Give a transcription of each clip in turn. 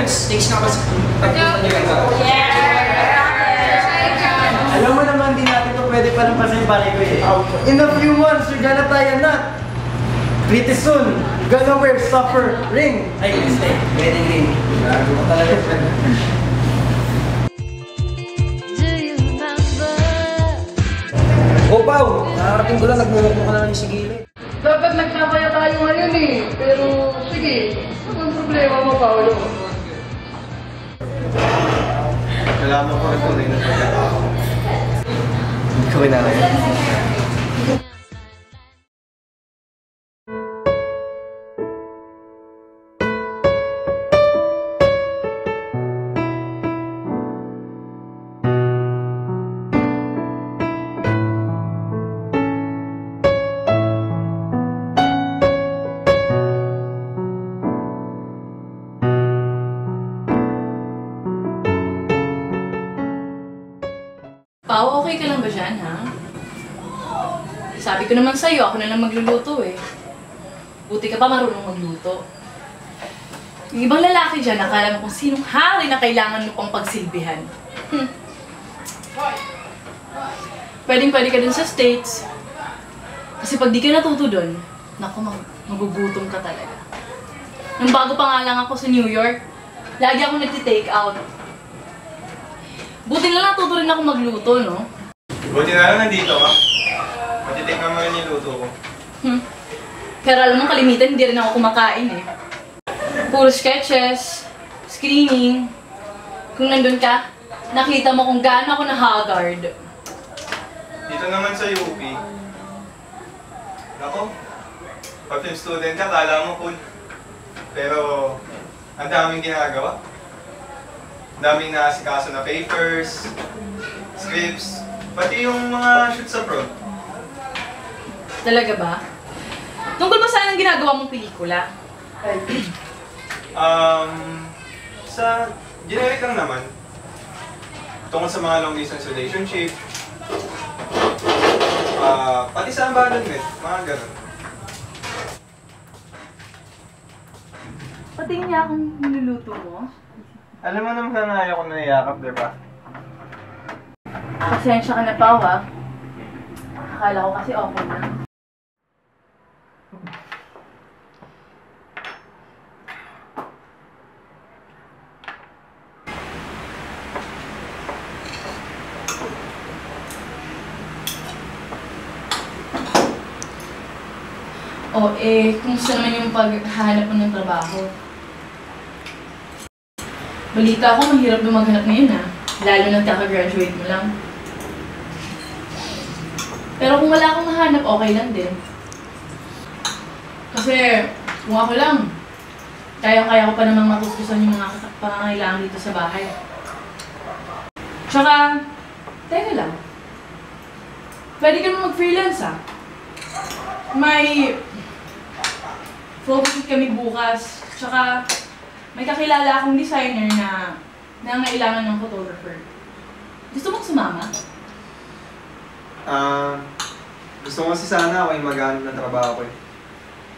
nag-stage na ako sa Alam mo naman, di natin ito pwede pa ng pasay pare ko eh. In a few months, you're gonna tie a knot. Pretty soon, you're gonna wear stopper ring. Ay, mistake. Wedding ring. Gago ka talaga. Oh, Pao! Nakarating ko lang, nagmumukha ka na lang sa gilid. Dapat nagsabaya tayo ngayon eh. Pero sige, anong problema mo, Paolo? Kailangan ko rin tunay na pagkatao. Hindi ko kinakaya. Pao, okay ka lang ba dyan, ha? Sabi ko naman sa'yo, ako na lang magluluto eh. Buti ka pa marunong magluto. Yung ibang lalaki dyan, nakala mo kung sinong hari na kailangan mo pang pagsilbihan. Pwedeng-pwede ka dun sa States. Kasi pag di ka natuto dun, naku, magugutom ka talaga. Nung bago pa nga lang ako sa New York, lagi ako nagti-take out. Buti na natuto rin ako magluto, no? Buti na lang nandito ka. Matitikman mo rin yung luto ko. Pero alam mo, kalimitan, hindi rin ako kumakain eh. Puro sketches, screening. Kung nandun ka, nakita mo kung gaano ako na-haggard. Dito naman sa UP. Ako, pag-film student ka, kala mo cool. Pero, ang daming ginagawa. Daming naasikaso na papers, scripts, pati yung mga shoots abroad. Talaga ba? Tungkol ba saan ang ginagawa mong pelikula? Sa generic lang naman. Tungkol sa mga long distance relationship. Pati sa environment, mga ganun. Pati niya akong niluluto mo? Alam mo naman na ayaw ko naiyakap, di ba? Pasensya ka na, Pao, ha? Akala ko kasi okay na. Kumusta naman yung paghahanap mo ng trabaho? Balita ko, mahirap na maghanap ngayon, ha? Lalo na kaka-graduate mo lang. Pero kung wala akong mahanap, okay lang din. Kasi, kung ako lang, kaya ko pa namang matustusan yung mga pangangailangan dito sa bahay. Tsaka, teka lang. Pwede ka naman mag-freelance, ha? May photoshoot kami bukas. Tsaka, may kakilala akong designer na nangailangan ng photographer. Gusto mong sumama? Gusto ko kasi sana ako yung maghanap ng trabaho ko eh.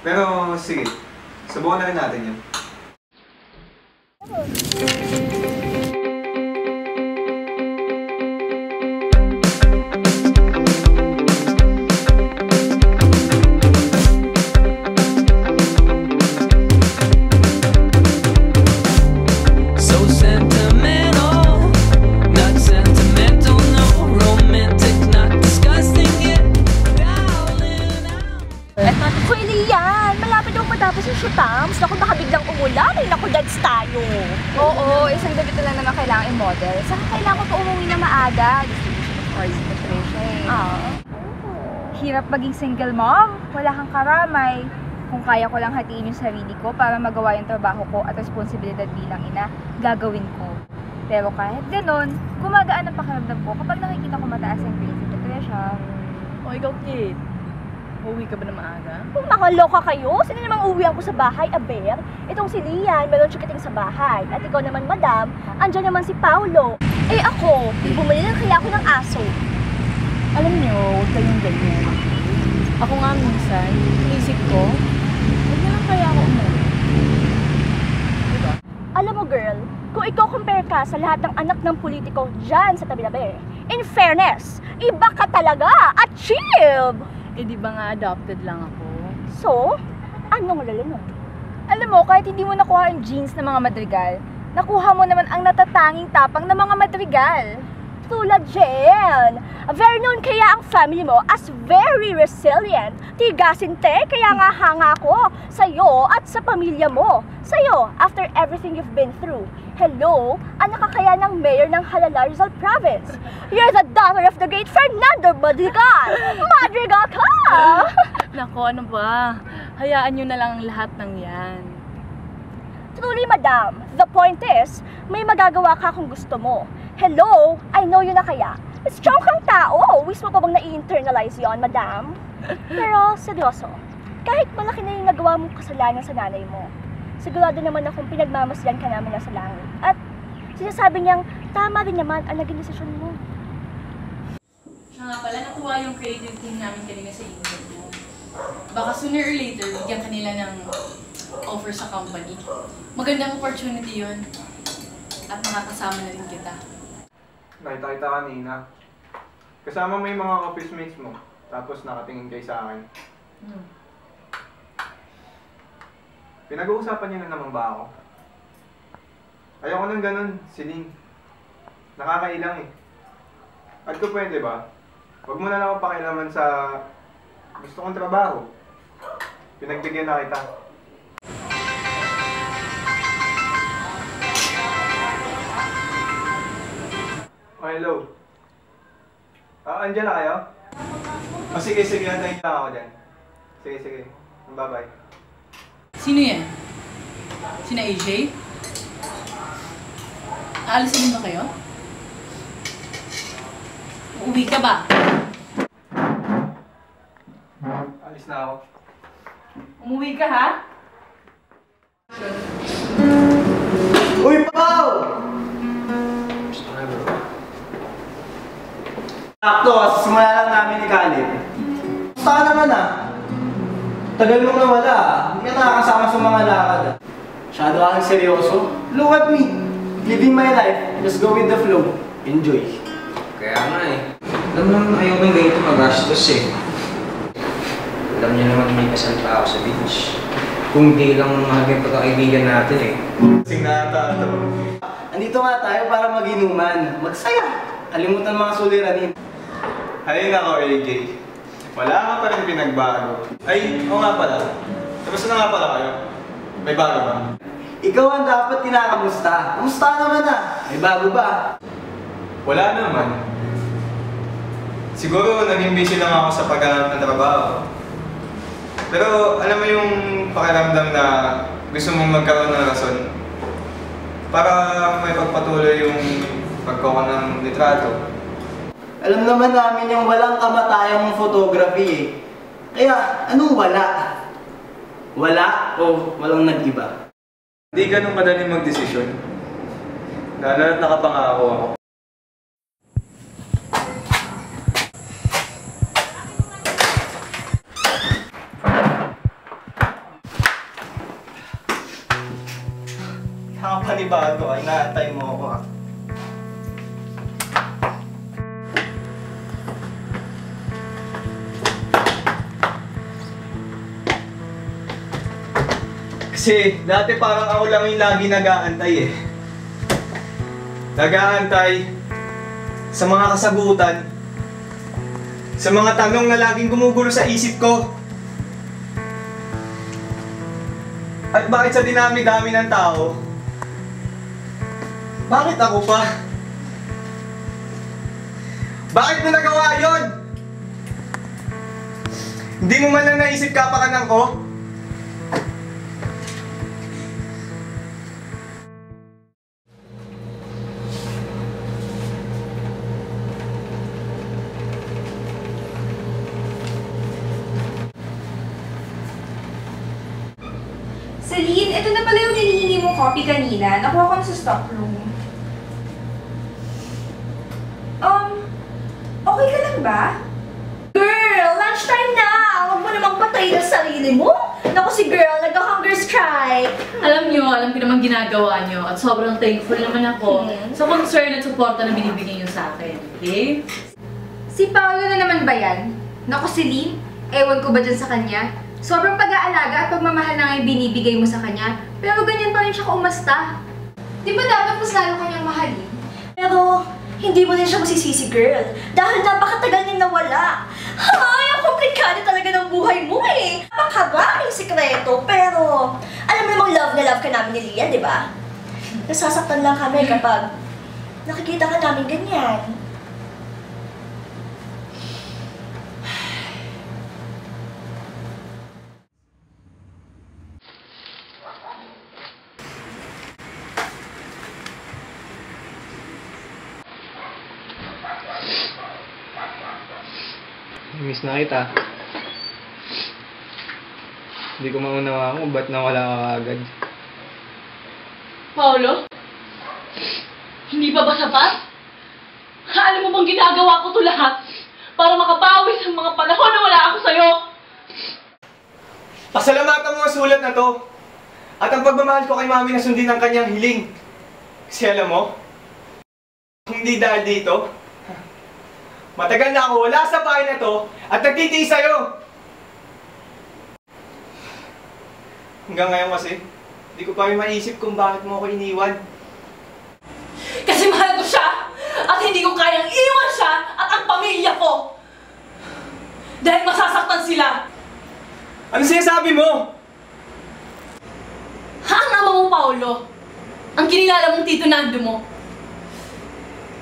Pero sige, subukan na rin natin yun. Tapos naku, baka biglang umulan, ay naku, dads tayo. Oo, isang gabi lang naman kailangan i-model. Saka kailangan ko umuwi na maaga. Distribution of course, Patricia eh. Hirap maging single mom, wala kang karamay. Kung kaya ko lang hatiin yung sarili ko para magawa yung trabaho ko at responsibilidad bilang ina, gagawin ko. Pero kahit ganun, gumagaan ang pakiramdam ko kapag nakikita ko mataas ang grades ni Patricia. O ikaw, kid. Uuwi ka ba na maaga? Kung nakaloka kayo, sino namang uuwihan ko sa bahay, Aber? Itong si Lian, meron chikiting sa bahay. At ikaw naman, madam, andyan naman si Paolo. Eh ako, bumili lang kaya ako ng aso. Alam niyo, huwag kayong ganyan. Ako nga minsan, isip ko, huwag na lang kaya ako umuwi. Diba? Alam mo girl, kung i-compare ka sa lahat ng anak ng politiko dyan sa tabi-tabi, in fairness, iba ka talaga! Achieve! Eh di ba nga adopted lang ako? So, anong lalo nun? Alam mo, kahit hindi mo nakuha ang genes ng mga madrigal, nakuha mo naman ang natatanging tapang ng mga madrigal. Tulad Jen. Very known kaya ang family mo as very resilient. Tigasin te, kaya nga hanga ko sa'yo at sa pamilya mo. Sa'yo, after everything you've been through. Hello, anak ka kaya ng mayor ng Halala, Rizal Province. You're the daughter of the great Fernando Madrigal. Madrigal ka! Nako, ano ba? Hayaan nyo na lang ang lahat ng yan. Truly, madam. The point is, may magagawa ka kung gusto mo. Hello, I know yun na kaya. Strong kang tao. Wish mo pa bang na-internalize yon, madam? Pero, seryoso, kahit malaki na yung nagawa mong kasalanan sa nanay mo, sigurado naman akong pinagmamasdan ka namin nasa langit. At sinasabi niyang, tama din naman ang naging desisyon mo. Siya nga pala, nakuha yung creative team namin kanina sa interview. Baka sooner or later, bigyan kanila ng offer sa company. Magandang opportunity yun. At makakasama na rin kita. Nakita kita kanina. Kasama mo yung mga office mates mo. Tapos nakatingin kayo sa akin. Pinag-uusapan niyo na naman ba ako? Ayoko nang ganun, Celine. Nakakailang eh. At kung pwede ba, huwag mo na lang ako pakialaman sa gusto kong trabaho. Pinagbigyan na kita. Oh, hello. Andyan na kayo? Oh, sige, antayin lang ako dyan. Sige. Bye-bye. Sino yan? Sina AJ? Aalisin ba kayo? Uuwi ka ba? Alis na ako. Umuwi ka ha? Uy, Pao! Sakto, simula lang namin ni Caleb. Basta ka naman ah. Tagal mong nawala ah. Hindi ka nakakasama sa mga lakad ah. Masyado kang seryoso. Look at me. Living my life. Just go with the flow. Enjoy. Kaya nga eh. Alam mo naman ayaw ng ganito magastos eh. Alam niyo naman may kasal pa ako sa beach. Kung di lang mahal yung pagkakaibigan natin eh. Sing nata ito. Andito nga tayo para mag-inuman. Magsaya. Kalimutan mga suliranin. Ayun ako, AJ. Wala ka pa rin pinagbago. Ay, oo nga pala. Tapos na nga pala kayo. May bago ba? Ikaw ang dapat kinakamusta. Kamusta naman ah? May bago ba? Wala naman. Siguro naging busy lang ako sa paghanap ng trabaho. Pero alam mo yung pakiramdam na gusto mong magkaroon ng rason para may pagpatuloy yung pagkuha ng litrato. Alam naman namin yung walang kamatayang photography eh. Kaya, anong wala? Wala o walang nag-iba? Hindi ganun madaling magdesisyon. Lalo na't nakapangako ako. Nakapanibago ay naantay mo ako ah. Kasi dati parang ako lang yung lagi nag-aantay eh. Nag-aantay sa mga kasagutan, sa mga tanong na laging gumugulo sa isip ko. At bakit sa dinami-dami ng tao, bakit ako pa? Bakit mo nagawa yun? Hindi mo man lang naisip kapakanan ko? Celine, ito na pala yung hinihingi mong copy kanina. Nakuha ko na sa stock room. Okay ka lang ba? Girl, lunchtime na! Huwag mo namang patayin ang sarili mo! Naku si girl, nag-hunger strike. Alam ko naman ginagawa nyo at sobrang thankful naman ako sa concern at suporta na binibigay nyo sa akin. Okay? Si Paolo na naman ba yan? Naku, Celine, ewan ko ba dyan sa kanya? Sobrang pag-aalaga at pagmamahal na nga yung binibigay mo sa kanya, pero ganyan pa rin siya kaumasta. Di ba dapat mas lalo kanyang mahalin? Pero, hindi mo din siya masisisi, girl. Dahil napakatagal niyang nawala. Ay, ang komplikado talaga ng buhay mo eh. Napakaraming sikreto, pero alam mo namang love na love ka namin ni Lian, di ba? Nasasaktan lang kami kapag nakikita ka namin ganyan. Miss na kita. Hindi ko maunawa kung ba't nawala ka agad. Paolo? Hindi pa ba sapat? Alam mo bang ginagawa ko to lahat para makabawi sa mga panahon na wala ako sa'yo? Pasalamatan mo ang sulat na to. At ang pagmamahal ko kay Mami na sundin ang kanyang hiling. Kasi alam mo, hindi dahil dito, matagal na ako wala sa bahay na to at nagtitiis sa'yo. Hanggang ngayon kasi, hindi ko pa rin maisip kung bakit mo ako iniwan. Kasi mahal ko siya at hindi ko kayang iwan siya at ang pamilya ko. Dahil masasaktan sila. Ano sinasabi mo? Ang ama mo, Paolo. Ang kinilala mong Tito Nando mo.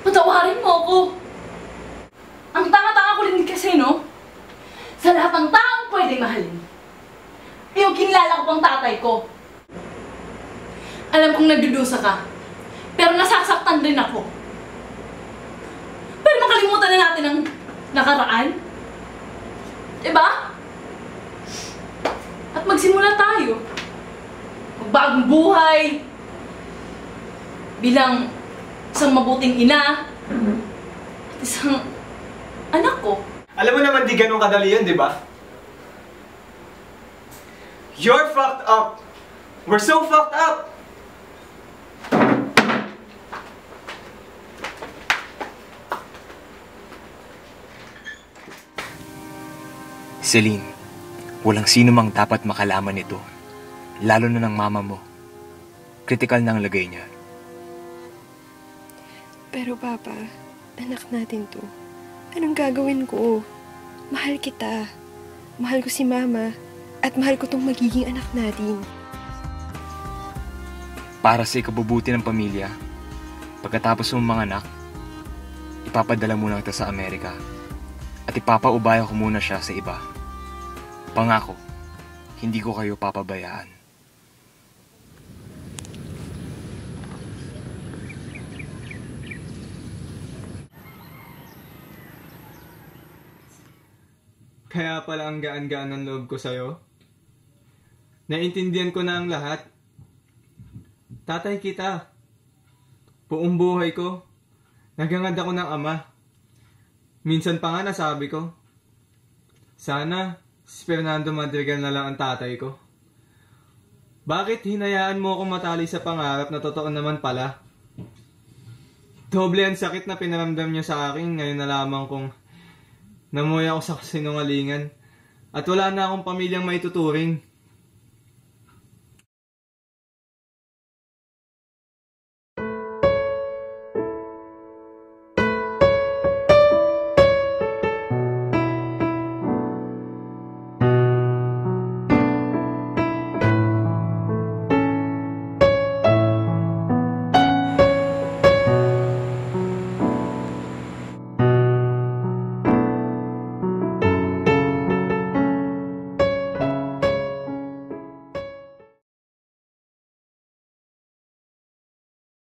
Patawarin mo ako. Ang tanga-tanga ko rin kasi, no? Sa lahat ng taong pwede mahalin. Yung kinilala ko pang tatay ko. Alam kong nagdudusa ka. Pero nasasaktan din ako. Pero makalimutan na natin ang nakaraan. Diba? At magsimula tayo. Magbagong buhay. Bilang isang mabuting ina. At isang anak ko. Alam mo naman di ganun kadali yun, di ba? You're fucked up. We're so fucked up. Celine, walang sino mang dapat makalaman nito. Lalo na ng mama mo. Kritikal na ang lagay niya. Pero Papa, anak natin to. Anong gagawin ko? Mahal kita. Mahal ko si Mama. At mahal ko tong magiging anak natin. Para sa ikabubuti ng pamilya, pagkatapos mong mga anak, ipapadala muna kita sa Amerika. At ipapaubaya ko muna siya sa iba. Pangako, hindi ko kayo papabayaan. Kaya pala ang gaan-gaan ng loob ko sa'yo. Naintindihan ko na ang lahat. Tatay kita. Buong buhay ko. Naghangad ako ng ama. Minsan pa nga nasabi ko, sana si Fernando Madrigal na lang ang tatay ko. Bakit hinayaan mo akong matali sa pangarap na totoo naman pala? Doble ang sakit na pinaramdam niya sa akin ngayon na lamang kong namuhay ako sa kasinungalingan at wala na akong pamilyang maituturing.